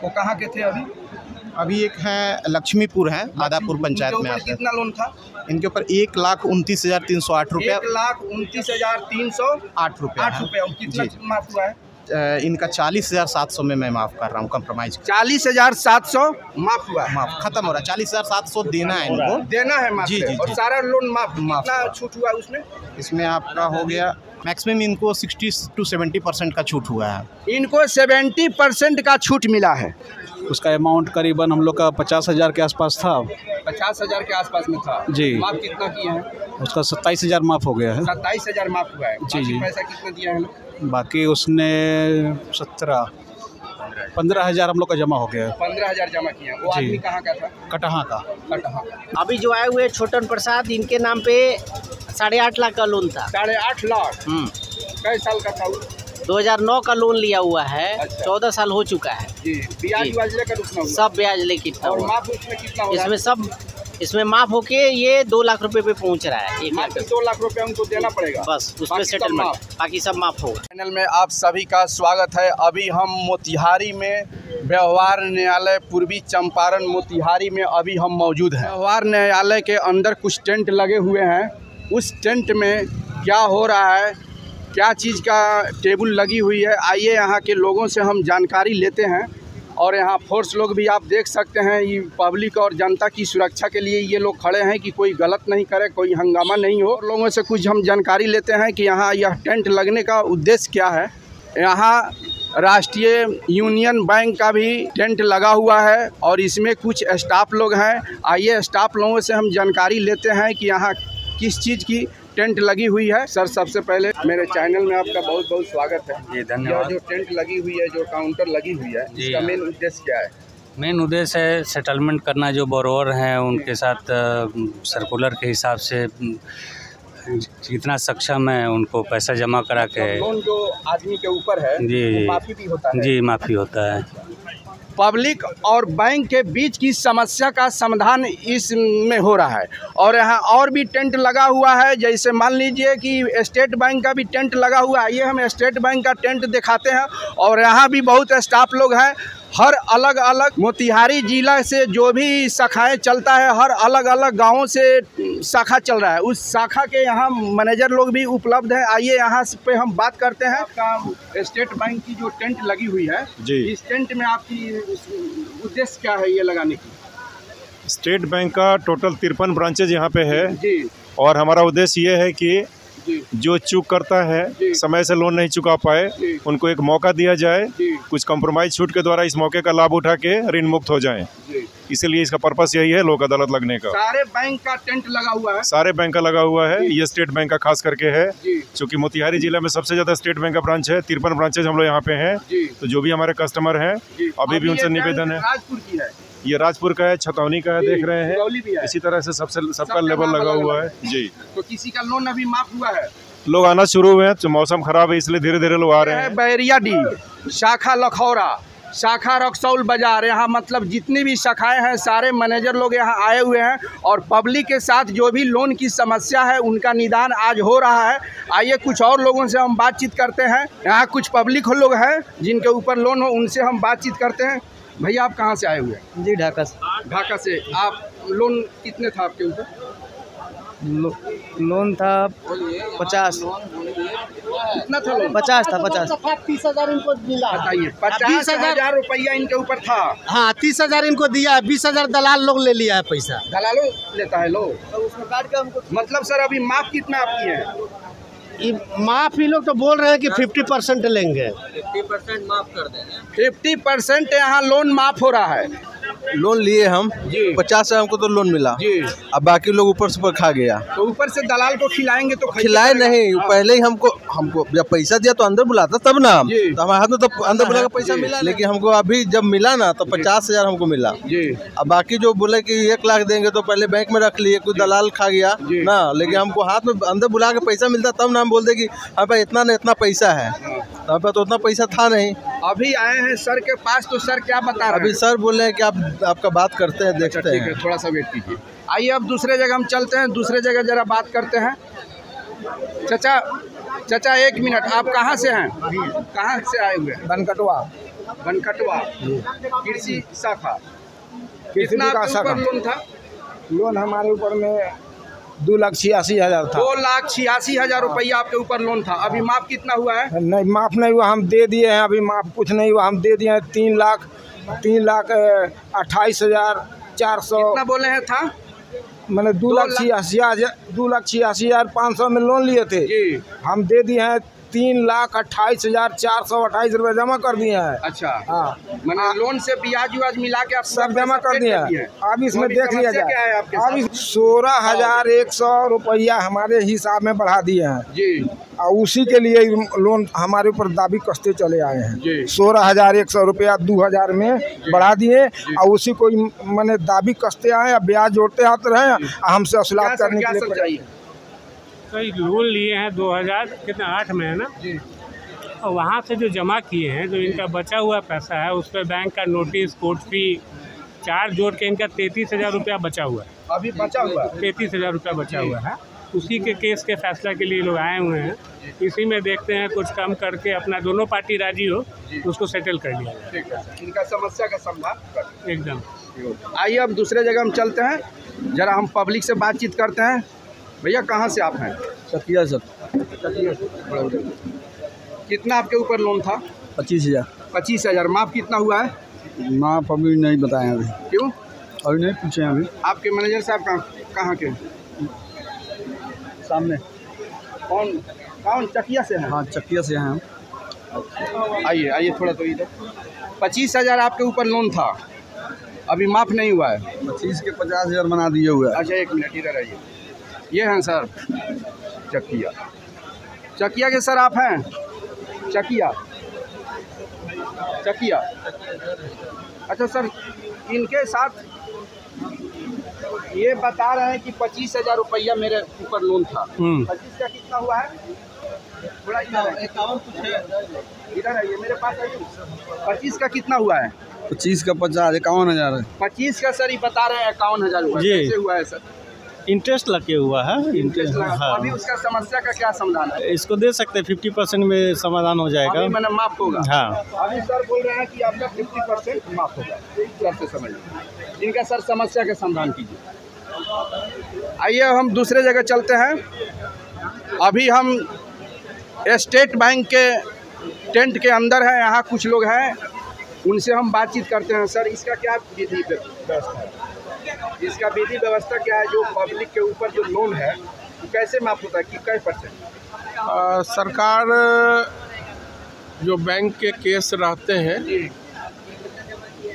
वो कहाँ के थे अभी? अभी एक है लक्ष्मीपुर है, आदापुर पंचायत में आते हैं। कितना लोन था इनके ऊपर 1,29,308 रुपया। 1,29,308 रुपया। और कितना माफ हुआ है? इनका 40,700 में मैं माफ़ कर रहा हूँ, कंप्रोमाइज। 40,700 माफ हुआ है? माफ खत्म हो रहा है। 40,700 देना है इनको, देना है माफ। जी। और सारा लोन माफ। कितना छूट हुआ उसमें? इसमें आपका हो गया मैक्सिमम इनको 60 से 70% का छूट हुआ है। इनको 70% का छूट मिला है। उसका अमाउंट करीबन हम लोग का 50,000 के आसपास था। 50,000 के आसपास में था जी। माफ कितना किए हैं? उसका 27,000 माफ़ हो गया है। 27,000 माफ हुआ है। जी। पैसा कितना दिया है? बाकी उसने 15,000 हम लोग का जमा हो गया है। 15,000 जमा किया। वो आदमी कहाँ का था? कटहा का। अभी जो आए हुए छोटन प्रसाद, इनके नाम पे 8.5 लाख का लोन था। 8.5 लाख। कई साल का था? 2009 का लोन लिया हुआ है। अच्छा। 14 साल हो चुका है जी। ब्याज लेकर उतना हुआ? सब ब्याज लेके और माफ उसमें कितना हुआ? इसमें माफ होके ये 2 लाख रुपए पे पहुंच रहा है। 2 लाख रुपए उनको देना पड़ेगा बस, उसमें सेटलमेंट, बाकी सब माफ होगा। चैनल में आप सभी का स्वागत है। अभी हम मोतिहारी में व्यवहार न्यायालय पूर्वी चंपारण मोतिहारी में अभी हम मौजूद हैं। व्यवहार न्यायालय के अंदर कुछ टेंट लगे हुए हैं। उस टेंट में क्या हो रहा है, क्या चीज़ का टेबल लगी हुई है, आइए यहाँ के लोगों से हम जानकारी लेते हैं। और यहाँ फोर्स लोग भी आप देख सकते हैं, ये पब्लिक और जनता की सुरक्षा के लिए ये लोग खड़े हैं कि कोई गलत नहीं करे, कोई हंगामा नहीं हो। लोगों से कुछ हम जानकारी लेते हैं कि यहाँ यह टेंट लगने का उद्देश्य क्या है। यहाँ राष्ट्रीय यूनियन बैंक का भी टेंट लगा हुआ है और इसमें कुछ स्टाफ लोग हैं। आइए स्टाफ लोगों से हम जानकारी लेते हैं कि यहाँ किस चीज़ की टेंट लगी हुई है। सर, सबसे पहले मेरे चैनल में आपका बहुत बहुत स्वागत है। जी, धन्यवाद। जो टेंट लगी हुई है, जो काउंटर लगी हुई है, इसका मेन उद्देश्य क्या है? मेन उद्देश्य है सेटलमेंट करना। जो बोरोवर हैं उनके साथ सर्कुलर के हिसाब से जितना सक्षम है उनको पैसा जमा करा के लोन जो आदमी के ऊपर है जी माफी भी होता है। जी, माफ़ी होता है। पब्लिक और बैंक के बीच की समस्या का समाधान इसमें हो रहा है। और यहाँ और भी टेंट लगा हुआ है, जैसे मान लीजिए कि स्टेट बैंक का भी टेंट लगा हुआ है। ये हम स्टेट बैंक का टेंट दिखाते हैं। और यहाँ भी बहुत स्टाफ लोग हैं। हर अलग अलग मोतिहारी जिला से जो भी शाखाएं चलता है, हर अलग अलग गांवों से शाखा चल रहा है। उस शाखा के यहाँ मैनेजर लोग भी उपलब्ध हैं। आइए यहाँ पे हम बात करते हैं। आपका स्टेट बैंक की जो टेंट लगी हुई है जी, इस टेंट में आपकी उद्देश्य क्या है ये लगाने की? स्टेट बैंक का टोटल 53 ब्रांचेज यहाँ पे है जी। और हमारा उद्देश्य ये है कि जो चूक करता है, समय से लोन नहीं चुका पाए, उनको एक मौका दिया जाए, कुछ कंप्रोमाइज छूट के द्वारा इस मौके का लाभ उठा के ऋण मुक्त हो जाएं। इसीलिए इसका पर्पस यही है लोक अदालत लगने का। सारे बैंक का टेंट लगा हुआ है? सारे बैंक का लगा हुआ है। ये स्टेट बैंक का खास करके है, क्योंकि मोतिहारी जिला में सबसे ज्यादा स्टेट बैंक का ब्रांच है। 53 ब्रांचेज हम लोग यहाँ पे हैं। तो जो भी हमारे कस्टमर हैं, अभी भी उनसे निवेदन है। राजपुर की है? ये राजपुर का है, छतौनी का है, देख रहे हैं। इसी तरह से सबका लेवल लगा हुआ है जी। तो किसी का लोन अभी माफ हुआ है? लोग आना शुरू हुए हैं, तो मौसम खराब है इसलिए धीरे धीरे लोग आ रहे हैं। बैरिया डी, शाखा लखौरा, शाखा रक्सौल बाजार, यहाँ मतलब जितनी भी शाखाएं हैं सारे मैनेजर लोग यहाँ आए हुए हैं। और पब्लिक के साथ जो भी लोन की समस्या है उनका निदान आज हो रहा है। आइए कुछ और लोगों से हम बातचीत करते हैं। यहाँ कुछ पब्लिक लोग हैं जिनके ऊपर लोन हो, उनसे हम बातचीत करते हैं। भैया, आप कहाँ से आए हुए हैं? जी, ढाका से। ढाका से। आप लोन कितने था आपके ऊपर? लोन था 50। कितना था लोन? 50 था। 50। 30,000 इनको मिला। बताइए, 50,000 रुपया इनके ऊपर था। हाँ, 30,000 इनको दिया है। 20,000 दलाल लोग ले लिया है पैसा। दलालों लेता है लोग? तो उसमें काट के हमको मतलब सर अभी माफ कितना आपकी है? माफ ही लोग तो बोल रहे हैं कि 50% लेंगे। 50% माफ कर देंगे। 50% यहाँ लोन माफ हो रहा है। लोन लिए हम 50 हमको तो लोन मिला जी। अब बाकी लोग ऊपर से खा गया। तो ऊपर से दलाल को खिलाएंगे तो खिलाए नहीं, पहले ही हमको जब पैसा दिया तो अंदर बुलाता तब ना, तो हमारे हाथ में तो अंदर बुला के पैसा मिला। लेकिन हमको अभी जब मिला ना तो 50,000 हमको मिला जी। अब बाकी जो बोले कि 1 लाख देंगे तो पहले बैंक में रख लिए, कोई दलाल खा गया ना। लेकिन हमको हाथ में अंदर बुला के पैसा मिलता तब ना हम बोलते कि हमारे पास इतना न इतना पैसा है। हमारे पास तो उतना पैसा था नहीं। अभी आए हैं सर के पास, तो सर क्या बता रहे हैं? अभी सर बोले हैं कि आपका बात करते हैं, देखते हैं। ठीक है, थोड़ा सा वेट कीजिए। आइए अब दूसरे जगह हम चलते हैं, दूसरे जगह जरा बात करते हैं। चाचा 1 मिनट, आप कहाँ से हैं? कहाँ से आए हुए हैं? बनकटवा। बनकटवा कृषि शाखा। कितना आपके ऊपर लोन था? लोन हमारे ऊपर में 2,86,000 था। 2,86,000 रुपया आपके ऊपर लोन था। अभी माफ कितना हुआ है? नहीं, माफ नहीं हुआ, हम दे दिए हैं। अभी माफ कुछ नहीं हुआ, हम दे दिए हैं 3,28,400। कितना बोले हैं था? मैंने 2,86,500 में लोन लिए थे। हम दे दिए हैं 3,28,428 रुपये जमा कर दिए हैं। अच्छा, हाँ, मैंने लोन से ब्याज व्याज मिला के आप सब जमा कर दिए हैं। अब इसमें देख लिया जाए, क्या है आपके अब 16,100 रुपया हमारे हिसाब में बढ़ा दिए हैं जी। और उसी के लिए लोन हमारे ऊपर दाबी कसते चले आए हैं। 16,100 रुपया 2,000 में बढ़ा दिए और उसी को मैंने दाबी कसते आए, ब्याज जोड़ते आते रहे, हमसे असलात करने के लिए। कई लोन लिए हैं 2008 में, है ना जी। और वहाँ से जो जमा किए हैं, जो इनका बचा हुआ पैसा है, उस पर बैंक का नोटिस, कोर्ट फी, चार्ज जोड़ के इनका 33,000 रुपया बचा हुआ है। अभी बचा हुआ 33,000 रुपया बचा हुआ है। उसी के केस के फैसला के लिए लोग आए हुए हैं। इसी में देखते हैं कुछ कम करके अपना दोनों पार्टी राजी हो उसको सेटल कर लिया जाए। इनका समस्या का समाधान एकदम। आइए अब दूसरे जगह हम चलते हैं, जरा हम पब्लिक से बातचीत करते हैं। भैया कहाँ से आप हैं? चकिया सर। कितना आपके ऊपर लोन था? 25,000। 25,000। माफ कितना हुआ है? माफ अभी नहीं बताए अभी। क्यों? अभी नहीं पूछे अभी। आपके मैनेजर साहब कहाँ के? सामने। कौन चकिया से हैं? हाँ, चकिया से हैं हम। आइए थोड़ा तो इधर। 25,000 आपके ऊपर लोन था, अभी माफ नहीं हुआ है। 25 के 50,000 बना दिए हुए। अच्छा, एक मिनट इधर आइए। ये हैं सर चकिया के सर आप हैं? चकिया। अच्छा सर, इनके साथ ये बता रहे हैं कि 25,000 रुपया मेरे ऊपर लोन था। 25 का कितना हुआ है? थोड़ा इधर आइए, मेरे पास आइए। 25 का कितना हुआ है? 25 का 50, 51,000 है। 25 का सर ये बता रहे हैं 51,000 हुआ। कैसे हुआ है सर? इंटरेस्ट लगे हुआ है। इंटरेस्ट लगा। हाँ। अभी उसका समस्या का क्या समाधान है? इसको दे सकते हैं, 50% में समाधान हो जाएगा। अभी मैंने माफ होगा। हाँ, अभी सर बोल रहे हैं कि आपका 50% माफ होगा। एक तरफ से समझिए। इनका सर समस्या का समाधान कीजिए। आइए हम दूसरे जगह चलते हैं। अभी हम स्टेट बैंक के टेंट के अंदर हैं, यहाँ कुछ लोग हैं, उनसे हम बातचीत करते हैं। सर, इसका क्या विधि व्यवस्था है? इसका विधि व्यवस्था क्या है? जो पब्लिक के ऊपर जो लोन है वो कैसे माफ होता है, कि कै %? सरकार जो बैंक के केस रहते हैं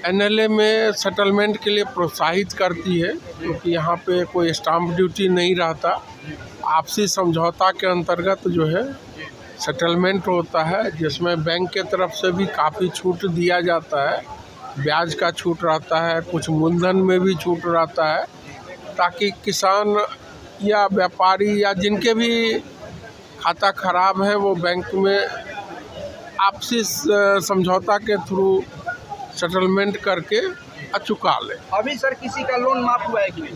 NLA में सेटलमेंट के लिए प्रोत्साहित करती है, क्योंकि यहाँ पे कोई स्टाम्प ड्यूटी नहीं रहता। आपसी समझौता के अंतर्गत जो है सेटलमेंट होता है, जिसमें बैंक के तरफ से भी काफ़ी छूट दिया जाता है। ब्याज का छूट रहता है, कुछ मूलधन में भी छूट रहता है, ताकि किसान या व्यापारी या जिनके भी खाता खराब है वो बैंक में आपसी समझौता के थ्रू सेटलमेंट करके चुका ले। अभी सर किसी का लोन माफ हुआ है कि नहीं?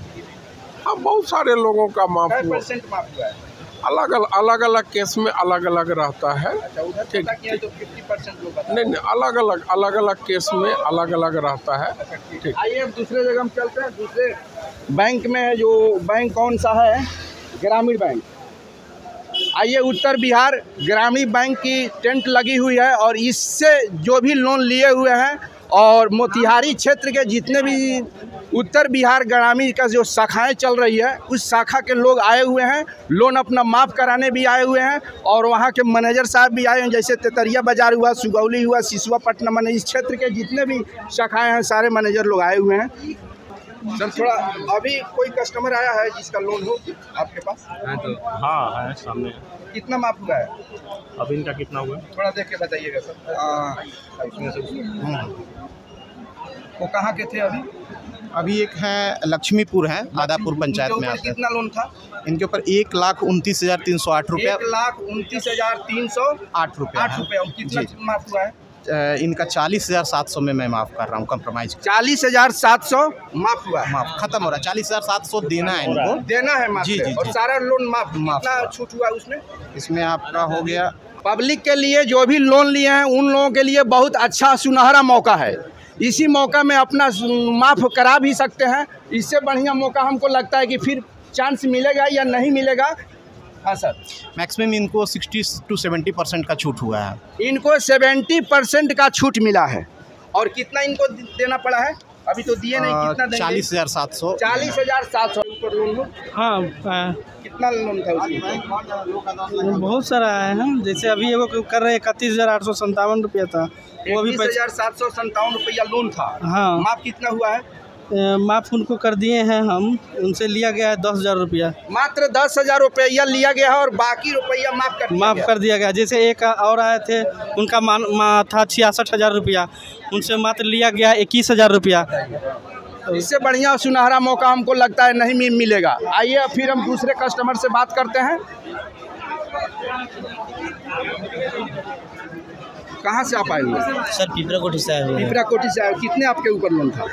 हाँ, बहुत सारे लोगों का माफ हुआ। % माफ हुआ है? अलग अलग केस में अलग अलग रहता है। अच्छा, उधर ठीक, तो 50% लोग बता। नहीं, अलग अलग केस में अलग अलग रहता है। ठीक। आइए अब दूसरे जगह हम चलते हैं। दूसरे बैंक में जो बैंक कौन सा है? ग्रामीण बैंक। आइए, उत्तर बिहार ग्रामीण बैंक की टेंट लगी हुई है और इससे जो भी लोन लिए हुए हैं और मोतिहारी क्षेत्र के जितने भी उत्तर बिहार ग्रामीण का जो शाखाएं चल रही है, उस शाखा के लोग आए हुए हैं, लोन अपना माफ़ कराने भी आए हुए हैं और वहाँ के मैनेजर साहब भी आए हैं। जैसे तेतरिया बाज़ार हुआ, सुगौली हुआ, सिसुआ पटना, मैंने इस क्षेत्र के जितने भी शाखाएं हैं सारे मैनेजर लोग आए हुए हैं। सर, थोड़ा अभी कोई कस्टमर आया है जिसका लोन हो आपके पास? हाँ है, सामने। कितना माफ हुआ है? अब इनका कितना हुआ? थोड़ा देख के बताइएगा सर। वो कहाँ के थे अभी? अभी एक है लक्ष्मीपुर है, आदापुर पंचायत में आता है। कितना लोन था इनके ऊपर? 1,29,308 रुपया। 1,29,308 रुपया। कितना माफ हुआ है? इनका 40,700 में मैं माफ़ कर रहा हूँ, कंप्रोमाइज। 40,700 माफ हुआ है? माफ खत्म हो रहा है। 40,700 देना है इनको, देना है माफ। जी। और सारा लोन माफ। कितना छूट हुआ उसमें? इसमें आपका हो गया पब्लिक के लिए जो भी लोन लिए हैं उन लोगों के लिए बहुत अच्छा सुनहरा मौका है। इसी मौका में अपना माफ़ करा भी सकते हैं। इससे बढ़िया मौका हमको लगता है कि फिर चांस मिलेगा या नहीं मिलेगा। हाँ सर, मैक्सिमम इनको 60 to 70% का छूट हुआ है। इनको 70% का छूट मिला है। और कितना इनको देना पड़ा है? अभी तो दिए नहीं, कितना देंगे? 40,700। 40,700 ऊपर लोन हो। हाँ, कितना लोन था उसमें? बहुत सारा आए हैं। जैसे अभी एगो कर रहे 31,857 रुपया था, वो भी 31,757 रुपया लोन था। हाँ, माफ कितना हुआ है? माफ़ उनको कर दिए हैं हम, उनसे लिया गया है 10,000 रुपया। मात्र 10,000 रुपया लिया गया है और बाकी रुपया माफ़ कर दिया गया। जैसे एक और आए थे, उनका था 66,000 रुपया, उनसे मात्र लिया गया 21,000 रुपया। इससे बढ़िया सुनहरा मौका हमको लगता है नहीं मिलेगा। आइए फिर हम दूसरे कस्टमर से बात करते हैं। कहाँ से आप आए हुए? सर पिपरा कोठी से आए हुए। पिपरा कोठी से आए। कितने आपके ऊपर लोन था?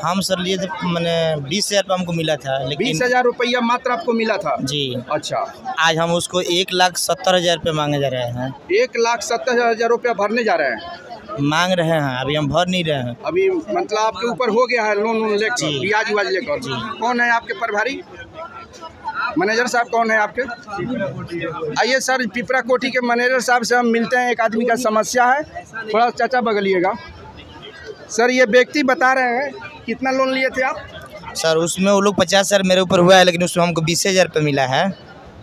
हम सर लिए थे, मैंने 20,000 रुपया हमको मिला था, लेकिन 20,000 रुपया मात्र आपको मिला था जी। अच्छा, आज हम उसको 1,70,000 रुपये मांगे जा रहे हैं। 1,70,000 रुपया भरने जा रहे हैं? मांग रहे हैं, अभी हम भर नहीं रहे हैं। अभी मतलब आपके ऊपर हो गया है लोन लेकर, ब्याज व्याज लेकर। कौन है आपके प्रभारी? मैनेजर साहब कौन है आपके? आइए सर, पिपरा कोठी के मैनेजर साहब से हम मिलते हैं। एक आदमी का समस्या है, थोड़ा चाचा बगलिएगा। सर, ये व्यक्ति बता रहे हैं कितना लोन लिए थे आप? सर उसमें वो लोग 50,000 मेरे ऊपर हुआ है, लेकिन उसमें हमको 20,000 रुपये मिला है।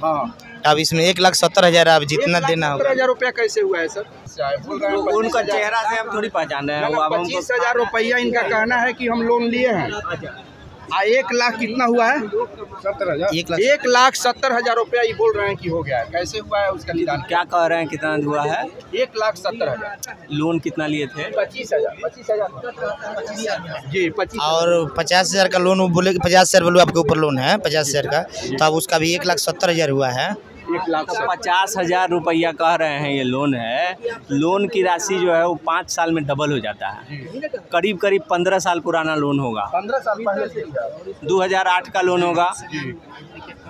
हाँ, अब इसमें 1,70,000 अब जितना देना होगा। 1,70,000 रुपया कैसे हुआ है सर? उनका चेहरा से हम थोड़ी पहचान रहे हैं। 25,000 रुपया इनका कहना है कि हम लोन लिए हैं। 1 लाख कितना हुआ है? 1,70,000 रुपया ये बोल रहे हैं कि हो गया है। कैसे हुआ है उसका निदान? क्या कह रहे हैं कितना हुआ है? 1,70,000। लोन कितना लिए थे? 25,000 जी। 25 और 50,000 का लोन, वो बोले कि 50,000 बोलो आपके ऊपर लोन है 50,000 का, तो अब उसका भी 1,70,000 हुआ है। 50,000 रुपया कह रहे हैं ये लोन है। लोन की राशि जो है वो 5 साल में डबल हो जाता है। करीब 15 साल पुराना लोन होगा। 15 साल पहले 2008 का लोन होगा।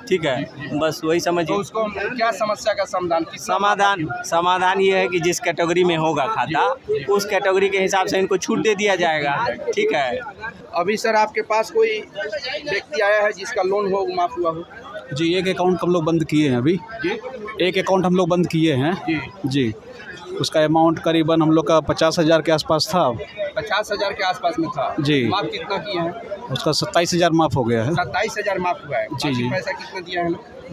ठीक है, बस वही समझिए। तो उसको क्या समस्या का समाधान ये है कि जिस कैटेगरी में होगा खाता, उस कैटेगरी के हिसाब से इनको छूट दे दिया जाएगा। ठीक है। अभी सर आपके पास कोई व्यक्ति आया है जिसका लोन हो माफ हुआ हो? जी, एक अकाउंट हम लोग बंद किए हैं अभी। एक अकाउंट हम लोग बंद किए हैं जी। उसका अमाउंट करीबन हम लोग का 50,000 के आसपास था। 50,000 के आसपास में था जी। माफ कितना किए हैं? उसका 27,000 माफ़ हो गया है। 27,000 माफ हुआ है जी जी। पैसा कितना दिया है?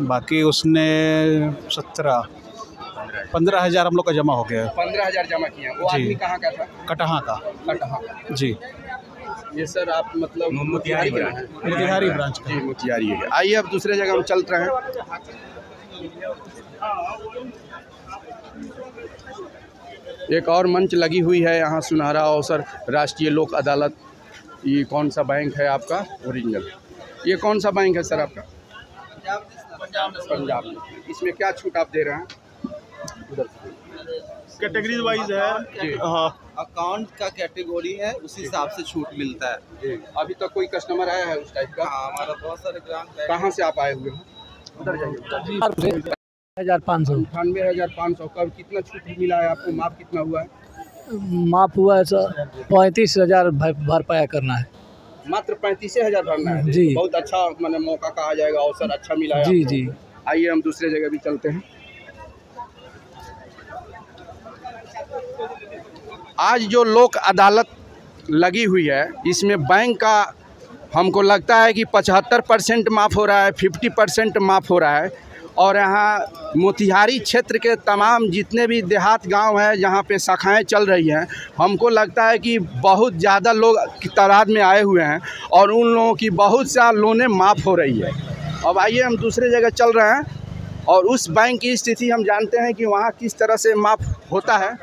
बाकी उसने 15,000 हम लोग का जमा हो गया है। 15,000 जमा किया। वो आदमी कहाँ का था? कटहा का जी। ये सर आप मतलब मोतिहारी का है? मोतिहारी ब्रांच का जी, मोतिहारी है। आइए अब दूसरे जगह हम चल रहे हैं। एक और मंच लगी हुई है यहाँ, सुनहरा अवसर राष्ट्रीय लोक अदालत। ये कौन सा बैंक है आपका ओरिजिनल? ये कौन सा बैंक है सर आपका? पंजाब। इसमें क्या छूट आप दे रहे हैं? कैटेगरीज वाइज है। हाँ, अकाउंट का कैटेगरी है, उसी हिसाब से छूट मिलता है। अभी तक कोई कस्टमर आया है उस टाइप का? हाँ, हमारा बहुत सारे ग्राहक। कहाँ से आप आए हुए हैं? उधर जाइए। 98,500। 98,500। कब कितना छूट मिला है आपको? माफ कितना हुआ है? माफ हुआ है सर 35,000 भरपाया करना है। मात्र 35,000 भरना है जी। बहुत अच्छा मैंने मौका कहा जाएगा, अवसर अच्छा मिला है जी आपको। जी। आइए हम दूसरे जगह भी चलते हैं। आज जो लोक अदालत लगी हुई है, इसमें बैंक का हमको लगता है कि 75% माफ़ हो रहा है, 50% माफ़ हो रहा है। और यहाँ मोतिहारी क्षेत्र के तमाम जितने भी देहात गांव हैं जहाँ पे शाखाएं चल रही हैं, हमको लगता है कि बहुत ज़्यादा लोग की तादाद में आए हुए हैं और उन लोगों की बहुत सा लोनें माफ़ हो रही है। अब आइए हम दूसरे जगह चल रहे हैं और उस बैंक की स्थिति हम जानते हैं कि वहाँ किस तरह से माफ़ होता है।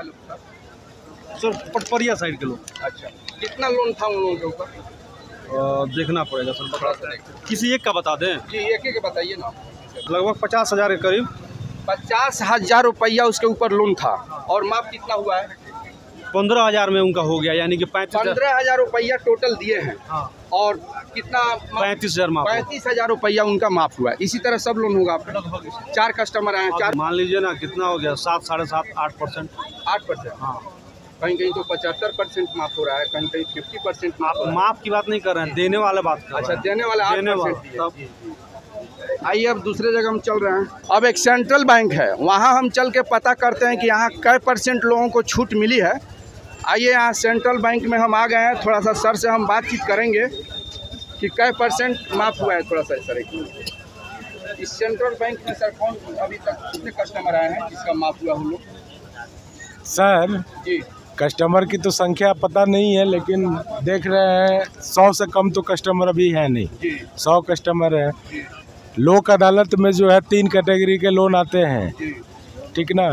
सर पटपरिया साइड के लोग। अच्छा, कितना लोन था उन लोगों के ऊपर? देखना पड़ेगा सर। किसी एक का बता दें? जी, एक एक बताइए ना। लगभग 50,000 के करीब। 50,000 रुपया उसके ऊपर लोन था और माफ कितना हुआ है? 15,000 में उनका हो गया, यानी कि 15,000 रुपया टोटल दिए हैं। हाँ। और कितना 35,000 माफ। 35,000 रुपया उनका माफ हुआ है। इसी तरह सब लोन होगा आपका। 4 कस्टमर आए, 4 मान लीजिए ना कितना हो गया, 7, 7.5, 8%। 8%। हाँ, कहीं कहीं तो 75% माफ हो रहा है, कहीं कहीं 50% आप माफ की बात नहीं कर रहे हैं, देने वाले बात कर रहे हैं। अच्छा, देने वाले 8% दिए। आइए अब दूसरे जगह हम चल रहे हैं। अब एक सेंट्रल बैंक है, वहाँ हम चल के पता करते हैं कि यहाँ कै % लोगों को छूट मिली है। आइए यहाँ सेंट्रल बैंक में हम आ गए हैं, थोड़ा सा सर से हम बातचीत करेंगे कि कै % माफ़ हुआ है। थोड़ा सा सर एक इस सेंट्रल बैंक में सर कौन अभी तक कितने कस्टमर आए हैं जिसका माफ़ हुआ हम लोग? सर जी, कस्टमर की तो संख्या पता नहीं है, लेकिन देख रहे हैं 100 से कम तो कस्टमर अभी है नहीं। 100 कस्टमर है। लोक अदालत में जो है 3 कैटेगरी के लोन आते हैं, ठीक ना।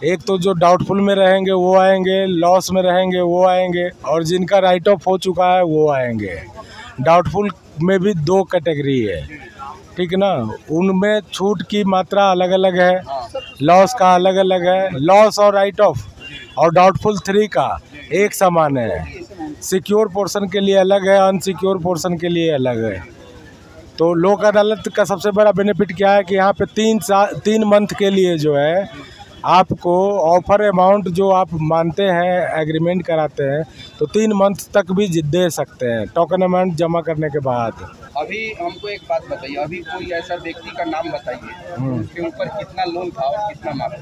एक तो जो डाउटफुल में रहेंगे वो आएंगे, लॉस में रहेंगे वो आएंगे, और जिनका राइट ऑफ हो चुका है वो आएंगे। डाउटफुल में भी 2 कैटेगरी है, ठीक ना। उनमें छूट की मात्रा अलग अलग है, लॉस का अलग अलग है। लॉस और राइट ऑफ और डाउटफुल 3 का एक समान है। सिक्योर पोर्शन के लिए अलग है, अनसिक्योर पोर्शन के लिए अलग है। तो लोक अदालत का सबसे बड़ा बेनिफिट क्या है कि यहाँ पे 3 मंथ के लिए जो है आपको ऑफर अमाउंट जो आप मानते हैं, एग्रीमेंट कराते हैं, तो 3 मंथ तक भी दे सकते हैं टोकन अमाउंट जमा करने के बाद। अभी हमको एक बात बताइए, अभी कोई ऐसा व्यक्ति का नाम बताइए उसके ऊपर कितना लोन था और कितना माफ?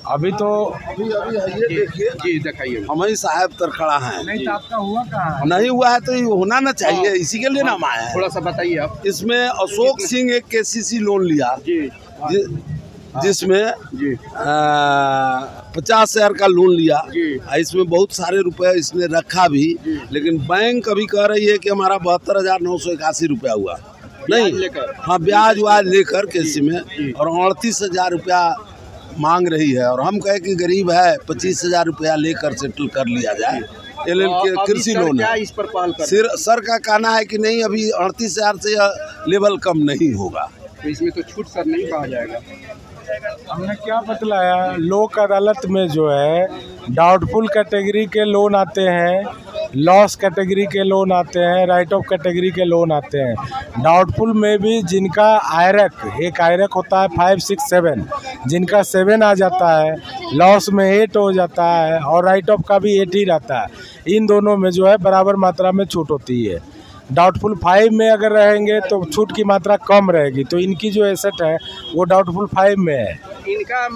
अभी तो अभी ये देखिए जी, दिखाइए। हमारी साहब तर खड़ा है। नहीं तो आपका हुआ कहाँ? नहीं हुआ है तो ये होना ना चाहिए, इसी के लिए नाम आया है। थोड़ा सा बताइए आप। इसमें अशोक सिंह एक KCC लोन लिया जिसमें 50,000 का लोन लिया। इसमें बहुत सारे रुपए इसने रखा भी, लेकिन बैंक अभी कह रही है कि हमारा 72,981 रुपया हुआ। नहीं, हाँ, ब्याज व्याज लेकर केसी में, और 38,000 रुपया मांग रही है। और हम कहे कि गरीब है, 25,000 रुपया लेकर सेटल कर लिया जाए। LL कृषि लोन है। इस पर पहल कर सर का कहना है कि नहीं, अभी 38,000 से लेवल कम नहीं होगा, तो इसमें तो छूट सर नहीं कहा जाएगा। हमने क्या बतलाया, लोक अदालत में जो है डाउटफुल कैटेगरी के लोन आते हैं, लॉस कैटेगरी के लोन आते हैं, राइट ऑफ कैटेगरी के लोन आते हैं। डाउटफुल में भी जिनका एक आयरक होता है 5, 6, 7, जिनका 7 आ जाता है, लॉस में 8 हो जाता है, और राइट ऑफ का भी 8 ही रहता है। इन दोनों में जो है बराबर मात्रा में छूट होती है। डाउटफुल 5 में अगर रहेंगे तो छूट की मात्रा कम रहेगी, तो इनकी जो एसेट है वो डाउटफुल 5 में है। इनका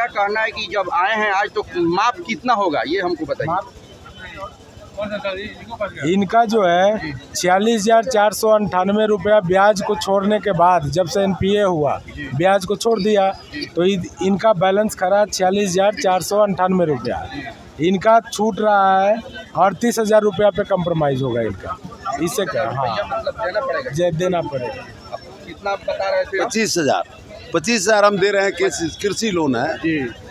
कहना है कि जब आए हैं आज तो माफ कितना होगा ये हमको बताइए। इनका जो है 46,498 रुपया ब्याज को छोड़ने के बाद, जब से NPA हुआ ब्याज को छोड़ दिया, तो इनका बैलेंस खड़ा 46,498 रुपया। इनका छूट रहा है 38,000 रुपया पे कंप्रोमाइज होगा इनका। इससे क्या, हाँ, देना पड़ेगा। कितना बता रहे थे? 25,000 हम दे रहे हैं। कृषि लोन है,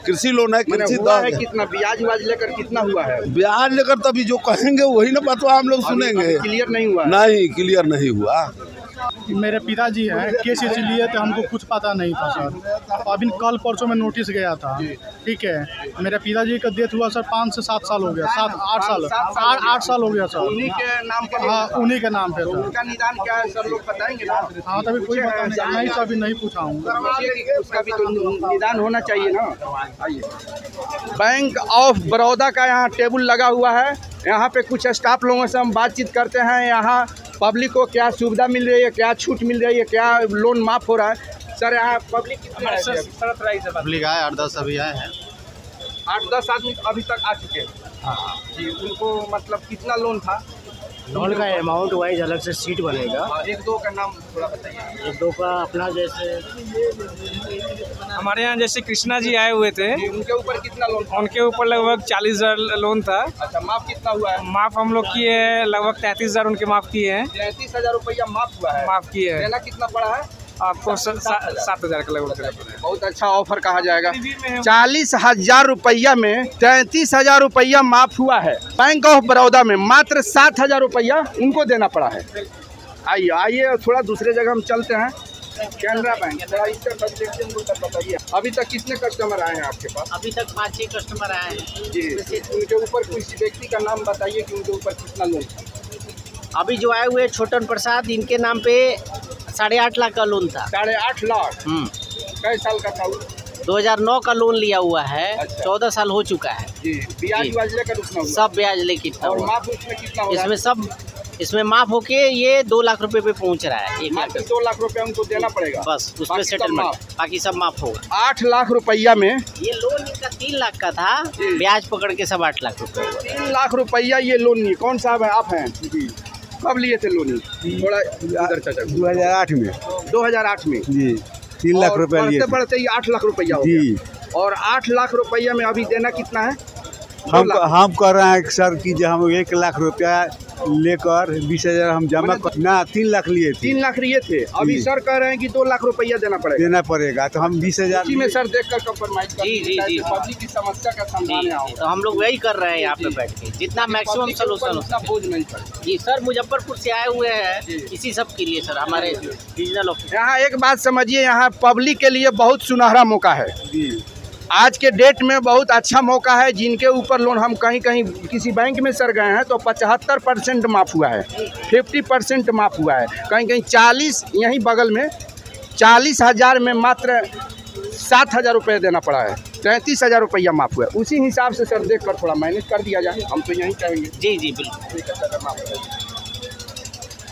कृषि लोन है। कृषि है कितना ब्याज वाज लेकर कितना हुआ है? ब्याज लेकर तभी जो कहेंगे वही ना बतवा, हम लोग सुनेंगे। क्लियर नहीं हुआ? नहीं, क्लियर नहीं हुआ। मेरे पिताजी हैं, KCC लिए थे, हमको कुछ पता नहीं था सर। अभी कल परसों में नोटिस गया था, ठीक है। मेरे पिताजी का डेथ हुआ सर 5 से 7 साल हो गया, 7-8 साल, 8 साल हो गया सर। उन्हीं के नाम पर? हाँ, उन्हीं के नाम पे। उनका निदान क्या है सर, लोग बताएंगे ना? हाँ, तभी कोई पता नहीं, अभी नहीं पूछा हूँ। उसका भी तो निदान होना चाहिए ना। आइए, बैंक ऑफ बड़ौदा का यहाँ टेबल लगा हुआ है। यहाँ पे कुछ स्टाफ लोगों से हम बातचीत करते हैं। यहाँ पब्लिक को क्या सुविधा मिल रही है, क्या छूट मिल रही है, क्या लोन माफ हो रहा है? सर यहाँ पब्लिक कितने आए थे? पब्लिक आए 8-10 अभी आए हैं। 8-10 आदमी अभी तक आ चुके हैं। हाँ जी, उनको मतलब कितना लोन था? लोन का अमाउंट वाइज अलग से सीट बनेगा। 1-2 का नाम थोड़ा बताइए। 1-2 का अपना, जैसे हमारे यहाँ जैसे कृष्णा जी आए हुए थे, उनके ऊपर कितना लोन था? उनके ऊपर लगभग 40,000 लोन था। अच्छा, माफ कितना हुआ है? माफ हम लोग किए हैं लगभग 33,000 उनके माफ किए हैं। 33,000 रुपया माफ हुआ है? माफ किए हैं। देना कितना पड़ा है आपको? 7,000 का लगभग। बहुत अच्छा ऑफर कहा जाएगा। 40,000 रुपया में 33,000 रुपया माफ हुआ है। बैंक ऑफ बड़ौदा में मात्र 7,000 रुपया उनको देना पड़ा है। आइए थोड़ा दूसरे जगह हम चलते हैं। कैनरा बैंक। थोड़ा इसका सब्जेक्शन बताइए, अभी तक कितने कस्टमर आए हैं आपके पास? अभी तक 5-6 कस्टमर आए हैं जी। उनके ऊपर किसी व्यक्ति का नाम बताइए कि उनके ऊपर कितना लोन था? अभी जो आए हुए छोटन प्रसाद, इनके नाम पे 8.5 लाख का लोन था। 8.5 लाख। कई साल का था? 2009 का लोन लिया हुआ है। अच्छा। 14 साल हो चुका है जी। ब्याज लेकर कितना हुआ? सब ब्याज लेके कितना और माफ उसमें कितना हुआ? इसमें माफ होके ये 2 लाख रुपए पे पहुंच रहा है। 2 लाख रुपए उनको देना पड़ेगा बस, उसमें सेटलमेंट, बाकी सब माफ होगा। 8 लाख रुपया में ये लोन इनका 3 लाख का था, ब्याज पकड़ के सब 8 लाख रुपए। 3 लाख रुपया ये लोन नहीं। कौन साहब है आप हैं? कब लिए थे लोन? थोड़ा 2008 में। 2008 में जी। 3 लाख रुपया लिए। बढ़ते ही 8 लाख रुपया हो गया। और 8 लाख रुपया में अभी देना कितना है? हम कह रहे हैं सर कि जो हम 1 लाख रुपया लेकर 20,000 हम जमा कर ना 3 लाख लिए थे। 3 लाख लिए थे। अभी सर कह रहे हैं कि 2 लाख रुपया देना पड़ेगा। तो हम 20,000 में सर देखकर कंप्रोमाइज कर। जी। पब्लिक की समस्या का समाधान है। तो हम लोग वही कर रहे हैं यहाँ पे बैठ के, जितना मैक्सिमम सोल्यूशन हो। बोझ नहीं पड़े। जी सर, मुजफ्फरपुर से आए हुए हैं इसी सब के लिए सर, हमारे रीजनल ऑफिस। यहाँ एक बात समझिए, यहाँ पब्लिक के लिए बहुत सुनहरा मौका है। आज के डेट में बहुत अच्छा मौका है। जिनके ऊपर लोन हम कहीं किसी बैंक में सर गए हैं तो 75% माफ़ हुआ है, 50% माफ़ हुआ है, कहीं 40, यहीं बगल में 40,000 में मात्र 7,000 रुपये देना पड़ा है। 33,000 रुपया माफ़ हुआ है। उसी हिसाब से सर देख कर थोड़ा मैनेज कर दिया जाए, हम तो यहीं कहेंगे। जी बिल्कुल।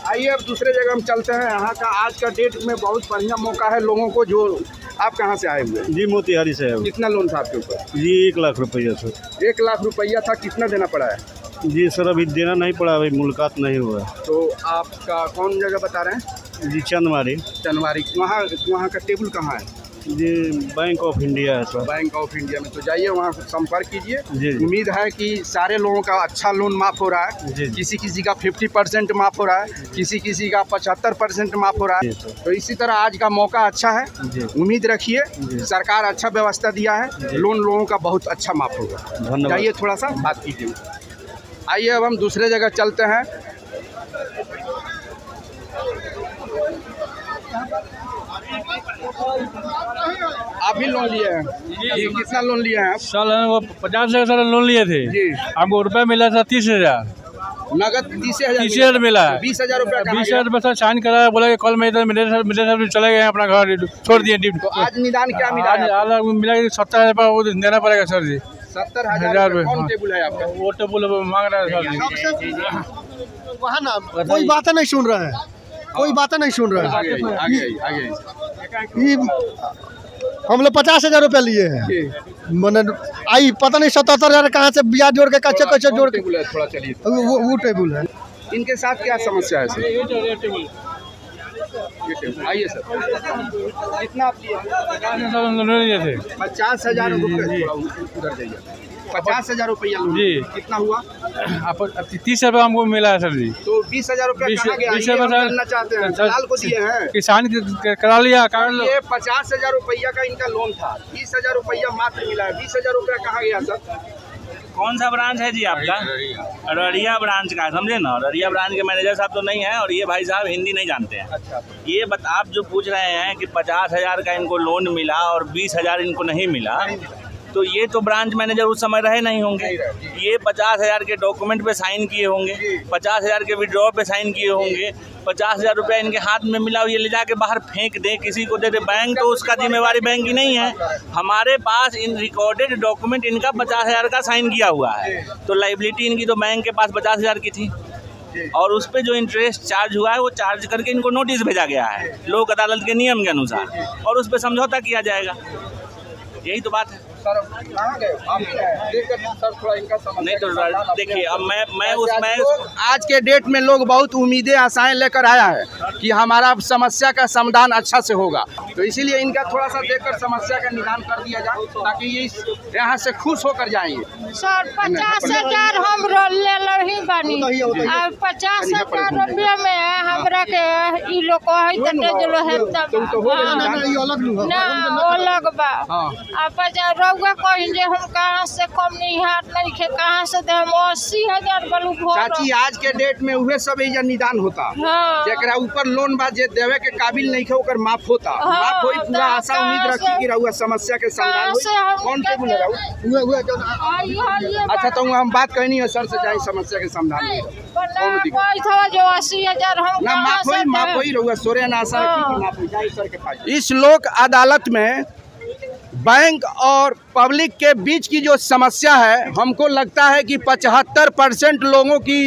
आइए अब दूसरे जगह हम चलते हैं। यहाँ का आज का डेट में बहुत बढ़िया मौका है लोगों को। जो आप कहाँ से आए हुए? जी, मोतिहारी से। कितना लोन था आपके ऊपर? जी 1 लाख रुपया सर। 1 लाख रुपया था। कितना देना पड़ा है? जी सर अभी देना नहीं पड़ा, अभी मुलाकात नहीं हुआ। तो आपका कौन जगह बता रहे हैं? जी चंदवारी। वहाँ का टेबल कहाँ है? जी बैंक ऑफ इंडिया है सर। बैंक ऑफ इंडिया में तो जाइए, वहाँ संपर्क कीजिए। उम्मीद है कि सारे लोगों का अच्छा लोन माफ़ हो रहा है। किसी का 50% माफ़ हो रहा है, किसी का 75% माफ़ हो रहा है। तो इसी तरह आज का मौका अच्छा है। उम्मीद रखिए, सरकार अच्छा व्यवस्था दिया है, लोन लोगों का बहुत अच्छा माफ़ होगा। जाइए थोड़ा सा बात कीजिए। आइए अब हम दूसरे जगह चलते हैं। आप भी लोन लिए हैं? जी। कितना लोन लिए हैं आप? साल वो 50,000 लोन लिए थे जी। हमको रुपया मिला था 30,000 नगद। 30,000 मिला है। 20,000 रुपया 20,000 रुपया साइन कराया, बोला कि कल मैं मेरे साथ चले गए अपना घर, छोड़ दिए। तो आज निदान क्या मिला? आज मिला 70,000 रुपया वो देना पड़ेगा सर जी। 70,000 रुपये। कौन टेबल है आपका? वो टेबल मांग रहा है सर जी। वहाँ ना कोई बातें नहीं सुन रहा है, कोई बातें नहीं सुन रहा है। आगे। हम लोग 50,000 रुपया लिए हैं। मैंने आई पता नहीं 77,000 कहाँ से ब्याज जोड़ के कच्चे जोड़ के। थोड़ा चलिए, वो टेबल है। इनके साथ क्या समस्या है सर? आइए सर। कितना आप लिए? 50,000 रुपये। उधर जाइए। 50,000 रुपया जी। कितना हुआ? 30 रुपया हमको मिला है सर जी। तो 20,000 रुपया कहाँ गया? 20 रुपया करना चाहते हैं, दलाल को दिए हैं, किसान करा लिया। ये 50,000 रुपया का इनका लोन था, 20,000 रुपया मात्र मिला है। 20,000 रुपया कहाँ गया सर? कौन सा ब्रांच है जी आपका? अररिया ब्रांच का, समझे ना। अररिया ब्रांच के मैनेजर साहब तो नहीं है, और ये भाई साहब हिंदी नहीं जानते हैं। अच्छा। ये आप जो पूछ रहे हैं कि 50,000 का इनको लोन मिला और 20,000 इनको नहीं मिला, तो ये तो ब्रांच मैनेजर उस समय रहे नहीं होंगे। ये 50,000 के डॉक्यूमेंट पे साइन किए होंगे, 50,000 के विड्रॉ पे साइन किए होंगे, 50,000 रुपया इनके हाथ में मिला, ये ले जाके बाहर फेंक दे, किसी को दे दे। बैंक तो उसका जिम्मेवारी बैंक की नहीं है। हमारे पास इन रिकॉर्डेड डॉक्यूमेंट इनका 50,000 का साइन किया हुआ है, तो लाइबिलिटी इनकी तो बैंक के पास 50,000 की थी, और उस पर जो इंटरेस्ट चार्ज हुआ है वो चार्ज करके इनको नोटिस भेजा गया है लोक अदालत के नियम के अनुसार, और उस पर समझौता किया जाएगा। यही तो बात है सर। कहाँ गए आप? सर थोड़ा इनका नहीं तो देखिए, अब मैं उसमें आज के डेट में लोग बहुत उम्मीदें आशाएं लेकर आया है कि हमारा समस्या का समाधान अच्छा से होगा, तो इसीलिए इनका थोड़ा सा देखकर समस्या का निदान कर दिया जाए, ताकि ये यहाँ से खुश होकर जाएंगे। सर 50,000 हम ले ही तनी 50,000 रुपया में हमरा के ई लोग है तटे जो है ना अलग बा अब रउआ कहीं जे हम कहां से कम नहीं हाथ नहीं के कहां से दे हम 80,000 बलू भर। चाची आज के डेट में उहे सब एजा निदान होता जेकरा ऊपर लोन बा जे देवे के काबिल नहीं के ओकर माफ होता माफ होई पूरा आशा उम्मीद रखी कि रउआ समस्या के समाधान होई। कौन के बोले अच्छा तो हम बात कहनी है सर से जाई समस्या के समाधान होई कौन दिक्कत जो 80,000 हम ना माफ होई रउआ सोरे ना आशा की माफ हो जाए सर के पास। इस लोक अदालत में बैंक और पब्लिक के बीच की जो समस्या है हमको लगता है कि 75% लोगों की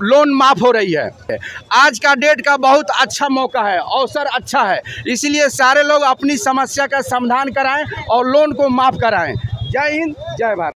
लोन माफ़ हो रही है। आज का डेट का बहुत अच्छा मौका है, अवसर अच्छा है, इसलिए सारे लोग अपनी समस्या का समाधान कराएं और लोन को माफ़ कराएं। जय हिंद, जय भारत।